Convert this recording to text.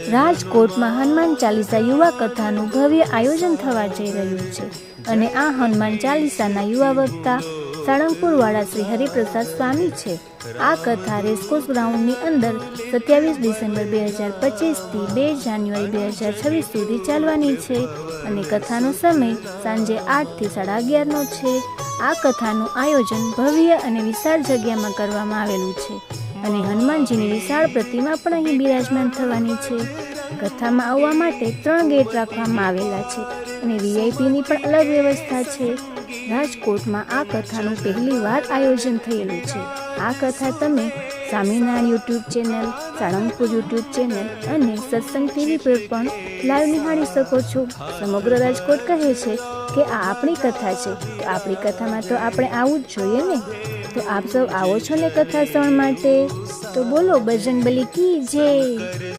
રાજકોટમાં હનુમાન ચાલીસા યુવા કથાનું ભવ્ય આયોજન થવા જઈ રહ્યું છે અને આ હનુમાન ચાલીસાના યુવા વક્તા સાળંગપુરવાળા શ્રી હરિપ્રસાદ સ્વામી છે. આ કથા રેસકોર્સ ગ્રાઉન્ડની અંદર 27 ડિસેમ્બર 2025 થી 2 જાન્યુઆરી 2026 સુધી ચાલવાની છે અને કથાનો સમય સાંજે 8 થી 11:30 છે. આ કથાનું આયોજન ભવ્ય અને વિશાળ જગ્યામાં કરવામાં આવેલું છે અને હનુમાનજીની વિશાળ પ્રતિમા પણ અહીં બિરાજમાન થવાની છે. કથામાં આવવા માટે 3 ગેટ રાખવામાં આવેલા છે અને વીઆઈપીની પણ અલગ વ્યવસ્થા છે. રાજકોટમાં આ કથાનું પહેલી વાર આયોજન થયેલું છે. આ કથા તમે Swaminarayan YouTube channel, Salangpur YouTube channel અને સત્સંગ ટીવી પર પણ લાઈવ નિહાળી શકો છો. સમગ્ર રાજકોટ કહે છે કે આ આપણી કથા છે, તો આપણી કથામાં તો આપણે આવવું જ જોઈએ ને. તો આપ સૌ આવો છો ને કથા શ્રવણ માટે? તો બોલો બજરંગબલી કી જય.